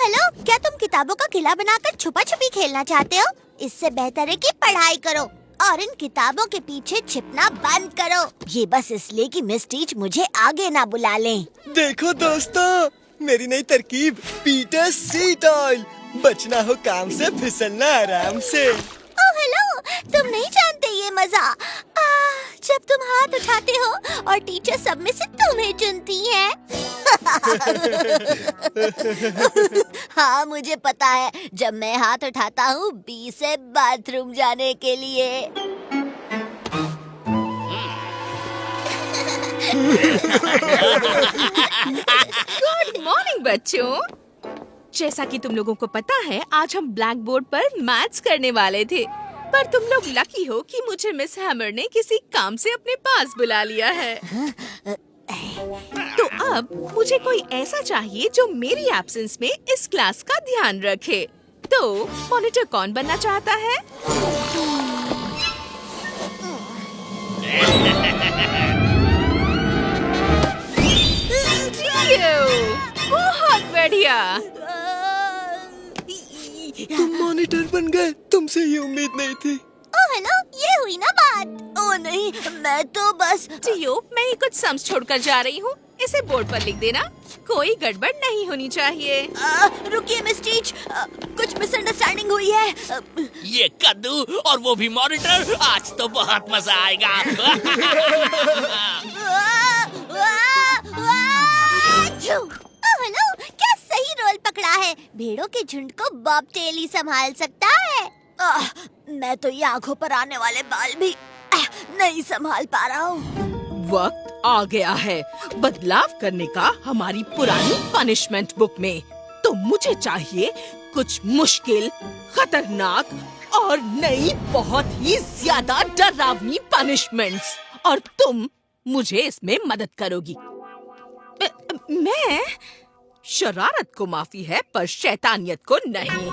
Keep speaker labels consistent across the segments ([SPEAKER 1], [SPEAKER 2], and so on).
[SPEAKER 1] Hello, क्या तुम किताबों का किला बनाकर छुपा छुपी खेलना चाहते हो? इससे बेहतर है कि पढ़ाई करो और इन किताबों के पीछे छिपना बंद करो। ये बस इसलिए कि मिस टीच मुझे आगे ना बुला लें।
[SPEAKER 2] देखो दोस्तों, मेरी नई तरकीब पीटर सीट ऑयल। बचना हो काम से, फिसलना आराम से।
[SPEAKER 1] ओह हेलो, तुम नहीं जानते ये मजा जब तुम हाथ उठाते हो और टीचर सब में से तुम्हें चुनती है। हाँ मुझे पता है, जब मैं हाथ उठाता हूँ बी से बाथरूम जाने के लिए।
[SPEAKER 3] गुड मॉर्निंग बच्चों। जैसा कि तुम लोगों को पता है, आज हम ब्लैक बोर्ड पर मैथ्स करने वाले थे, पर तुम लोग लकी हो कि मुझे मिस हैमर ने किसी काम से अपने पास बुला लिया है। तो अब मुझे कोई ऐसा चाहिए जो मेरी एब्सेंस में इस क्लास का ध्यान रखे। तो मॉनिटर कौन बनना चाहता है? बहुत बढ़िया।
[SPEAKER 2] तुम मॉनिटर बन गए, तुमसे ये उम्मीद नहीं थी।
[SPEAKER 1] ओह हेलो, ये हुई ना बात। ओह नहीं, मैं तो बस
[SPEAKER 3] जियो, मैं ये कुछ सम्स छोड़कर जा रही हूँ। इसे बोर्ड पर लिख देना, कोई गड़बड़ नहीं होनी चाहिए।
[SPEAKER 1] रुकिए मिस टीच, कुछ मिसअंडरस्टैंडिंग हुई है।
[SPEAKER 4] ये कद्दू और वो भी मॉनिटर, आज तो बहुत मजा आएगा।
[SPEAKER 1] ओह हेलो, क्या सही रोल पकड़ा है। भेड़ों के झुंड को बॉब टेल ही संभाल सकता है। मैं तो ये आंखों पर आने वाले बाल भी नहीं संभाल पा रहा हूँ।
[SPEAKER 3] वक्त आ गया है बदलाव करने का हमारी पुरानी पनिशमेंट बुक में। तो मुझे चाहिए कुछ मुश्किल, खतरनाक और नई, बहुत ही ज्यादा डरावनी पनिशमेंट्स, और तुम मुझे इसमें मदद करोगी। मैं शरारत को माफी है, पर शैतानियत को नहीं।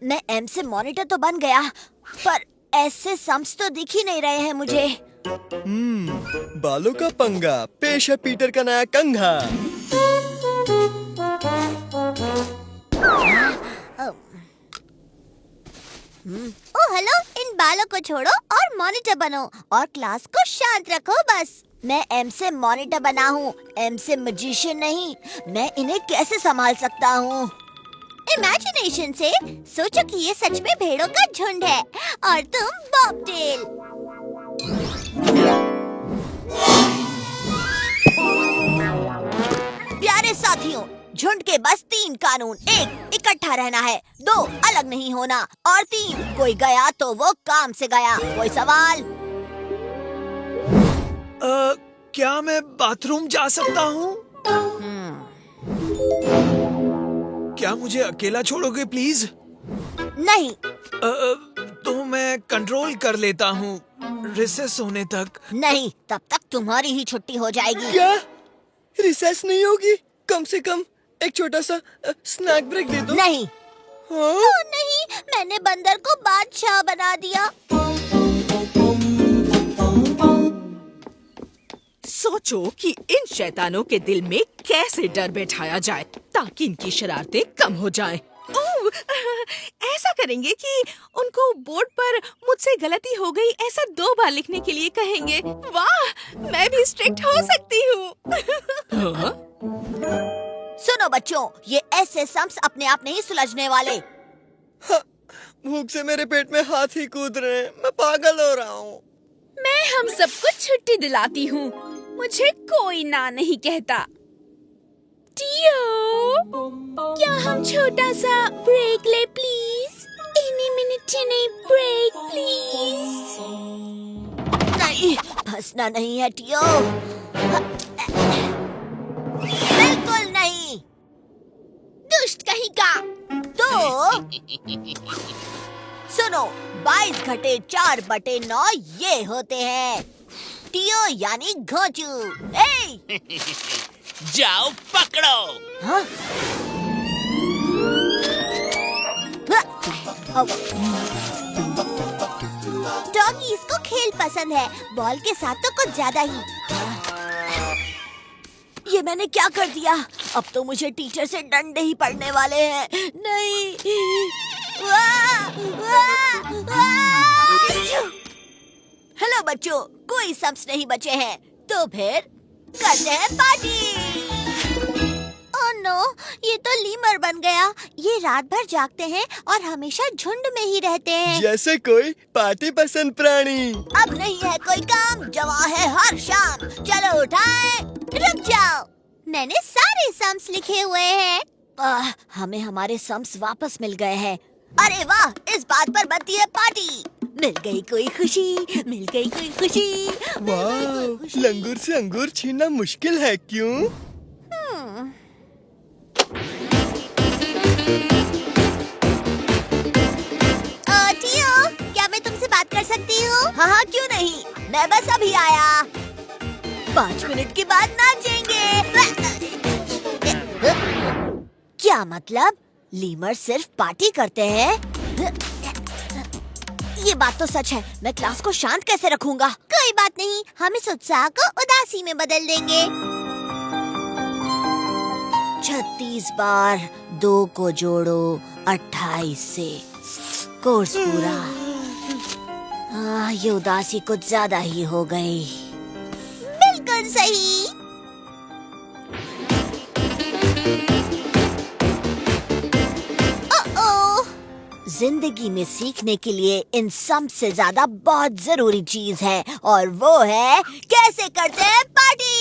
[SPEAKER 1] मैं एम से मॉनिटर तो बन गया, पर एस से सम्स तो दिख ही नहीं रहे हैं मुझे।
[SPEAKER 2] बालों का पंगा, पेश है पीटर का नया कंघा।
[SPEAKER 1] ओह हेलो, इन बालों को छोड़ो और मॉनिटर बनो और क्लास को शांत रखो बस। मैं एम से मॉनिटर बना हूँ, एम से मैजिशियन नहीं। मैं इन्हें कैसे संभाल सकता हूँ? इमेजिनेशन से सोचो कि ये सच में भेड़ों का झुंड है और तुम बॉबटेल। प्यारे साथियों, झुंड के बस 3 कानून। 1, इकट्ठा रहना है। 2, अलग नहीं होना। और 3, कोई गया तो वो काम से गया। कोई सवाल?
[SPEAKER 2] क्या मैं बाथरूम जा सकता हूँ? क्या मुझे अकेला छोड़ोगे प्लीज?
[SPEAKER 1] नहीं।
[SPEAKER 2] तो मैं कंट्रोल कर लेता हूँ रिसेस होने तक।
[SPEAKER 1] नहीं, तब तक तुम्हारी ही छुट्टी हो जाएगी।
[SPEAKER 2] क्या रिसेस नहीं होगी? कम से कम एक छोटा सा स्नैक ब्रेक दे दो।
[SPEAKER 1] नहीं।
[SPEAKER 2] हाँ?
[SPEAKER 1] ओ नहीं, मैंने बंदर को बादशाह बना दिया।
[SPEAKER 3] सोचो कि इन शैतानों के दिल में कैसे डर बैठाया जाए ताकि इनकी शरारतें कम हो जाएं। ऐसा करेंगे कि उनको बोर्ड पर मुझसे गलती हो गई ऐसा 2 बार लिखने के लिए कहेंगे। वाह, मैं भी स्ट्रिक्ट हो सकती हूँ।
[SPEAKER 1] सुनो बच्चों, ये ऐसे सम्स अपने आप नहीं सुलझने वाले।
[SPEAKER 2] भूख से मेरे पेट में हाथ ही कूद रहे हैं। मैं पागल हो रहा हूँ।
[SPEAKER 5] मैं हम सबको छुट्टी दिलाती हूँ। मुझे कोई ना नहीं कहता। टियो, क्या हम छोटा सा ब्रेक ले प्लीज? इन्हीं मिनट ब्रेक प्लीज।
[SPEAKER 1] नहीं, फंसना नहीं है टियो। बिल्कुल नहीं। दुष्ट कहीं का। तो सुनो, 22 घटे 4/9 ये होते हैं। टियो यानी घोंचू।
[SPEAKER 4] जाओ पकड़ो।
[SPEAKER 1] हाँ? डॉगी इसको खेल पसंद है, बॉल के साथ तो कुछ ज्यादा ही। ये मैंने क्या कर दिया? अब तो मुझे टीचर से डंडे ही पड़ने वाले हैं। नहीं। हेलो बच्चों, कोई सम्स नहीं बचे हैं, तो फिर करते हैं पार्टी। ओह नो, ये तो लीमर बन गया। ये रात भर जागते हैं और हमेशा झुंड में ही रहते हैं।
[SPEAKER 2] जैसे कोई पार्टी पसंद प्राणी।
[SPEAKER 1] अब नहीं है कोई काम, जवा है हर शाम। चलो उठाए, रुक जाओ, मैंने सारे सम्स लिखे हुए हैं। हमें हमारे सम्स वापस मिल गए हैं। अरे वाह, इस बात पर बनती है पार्टी। मिल गई कोई खुशी, मिल गई कोई खुशी।
[SPEAKER 2] वाह, लंगूर से अंगूर छीनना मुश्किल है क्यों?
[SPEAKER 1] टियो, क्या मैं तुमसे बात कर सकती हूँ? हाँ हाँ, क्यों नहीं, मैं बस अभी आया। 5 मिनट के बाद नाचेंगे। क्या मतलब? लीमर सिर्फ पार्टी करते हैं? ये बात तो सच है। मैं क्लास को शांत कैसे रखूंगा? कोई बात नहीं, हम इस उत्साह को उदासी में बदल देंगे। 36 बार 2 को जोड़ो 28 से। कोर्स पूरा। ये उदासी कुछ ज्यादा ही हो गई। बिल्कुल सही। जिंदगी में सीखने के लिए इन सब से ज्यादा बहुत जरूरी चीज है, और वो है कैसे करते हैं पार्टी।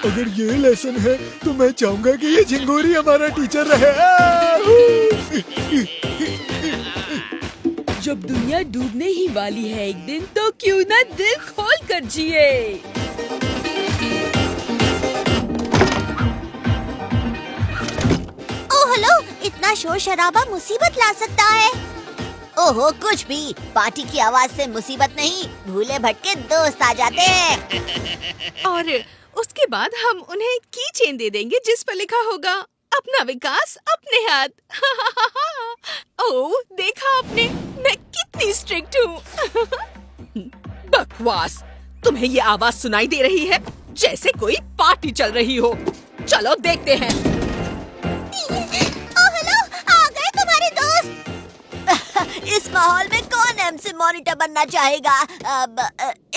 [SPEAKER 2] अगर ये लेसन है तो मैं चाहूंगा कि ये झिंगोरी हमारा टीचर रहे।
[SPEAKER 6] जब दुनिया डूबने ही वाली है एक दिन, तो क्यों ना दिल खोल कर जिए।
[SPEAKER 1] हेलो, इतना शोर शराबा मुसीबत ला सकता है। ओहो, कुछ भी, पार्टी की आवाज से मुसीबत नहीं, भूले भटके दोस्त आ जाते हैं।
[SPEAKER 3] और उसके बाद हम उन्हें की चेन दे देंगे जिस पर लिखा होगा अपना विकास अपने हाथ। ओह, देखा आपने, मैं कितनी स्ट्रिक्ट हूँ। बकवास, तुम्हें ये आवाज सुनाई दे रही है जैसे कोई पार्टी चल रही हो। चलो देखते हैं।
[SPEAKER 1] हेलो, आ गए तुम्हारे दोस्त। इस माहौल में कौन एमसी मॉनिटर बनना चाहेगा?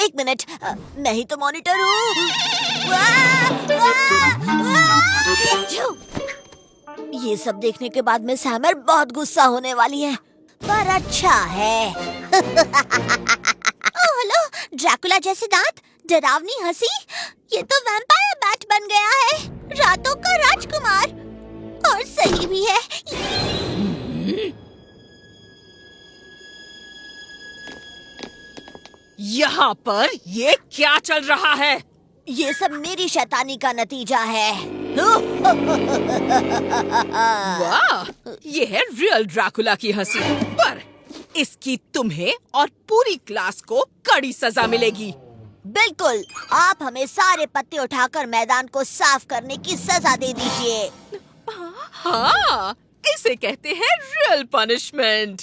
[SPEAKER 1] एक मिनट, मैं ही तो मॉनिटर हूँ। ये सब देखने के बाद में सैमर बहुत गुस्सा होने वाली है, पर अच्छा है। ओह हेलो, ड्रैकुला जैसे दांत, डरावनी हंसी, ये तो वैम्पायर बैट बन गया है। रातों का राजकुमार, और सही भी है।
[SPEAKER 3] यहाँ पर ये क्या चल रहा है?
[SPEAKER 1] ये सब मेरी शैतानी का नतीजा है।
[SPEAKER 3] वाह, ये है रियल ड्रैकुला की हंसी, पर इसकी तुम्हें और पूरी क्लास को कड़ी सजा मिलेगी।
[SPEAKER 1] बिल्कुल, आप हमें सारे पत्ते उठाकर मैदान को साफ करने की सजा दे दीजिए।
[SPEAKER 3] हाँ, इसे कहते हैं रियल पनिशमेंट।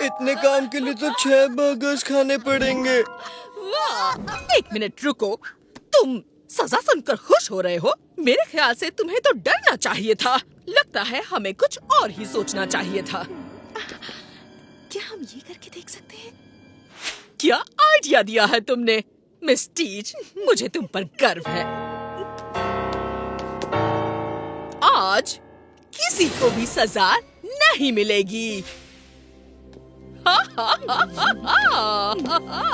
[SPEAKER 2] इतने काम के लिए तो 6 बर्गर्स खाने पड़ेंगे।
[SPEAKER 3] वाह, एक मिनट रुको, तुम सजा सुनकर खुश हो रहे हो? मेरे ख्याल से तुम्हें तो डरना चाहिए था। लगता है हमें कुछ और ही सोचना चाहिए था। क्या हम ये करके देख सकते हैं? क्या आइडिया दिया है तुमने, मिस टीच, मुझे तुम पर गर्व है। आज किसी को भी सजा नहीं मिलेगी। हा हा हा हा हा।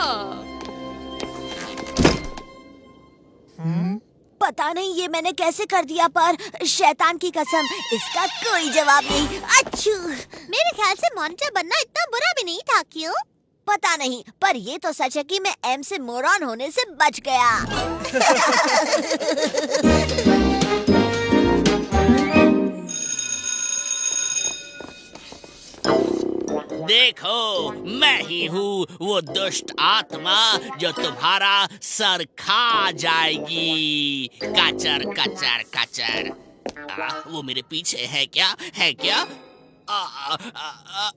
[SPEAKER 1] पता नहीं ये मैंने कैसे कर दिया, पर शैतान की कसम, इसका कोई जवाब नहीं। अच्छू, मेरे ख्याल से मॉनिटर बनना इतना बुरा भी नहीं था, क्यों? पता नहीं, पर ये तो सच है कि मैं एम से मोरॉन होने से बच गया।
[SPEAKER 4] देखो, मैं ही हूँ वो दुष्ट आत्मा जो तुम्हारा सर खा जाएगी। कचर कचर कचर। वो मेरे पीछे है क्या? है क्या?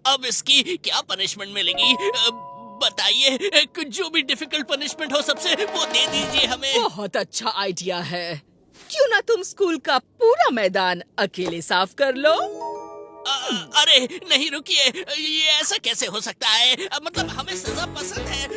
[SPEAKER 4] अब इसकी क्या पनिशमेंट मिलेगी? बताइए, जो भी डिफिकल्ट पनिशमेंट हो सबसे, वो दे दीजिए हमें।
[SPEAKER 3] बहुत अच्छा आइडिया है। क्यों ना तुम स्कूल का पूरा मैदान अकेले साफ कर लो?
[SPEAKER 4] अरे नहीं, रुकिए, ये ऐसा कैसे हो सकता है? मतलब हमें सजा पसंद है,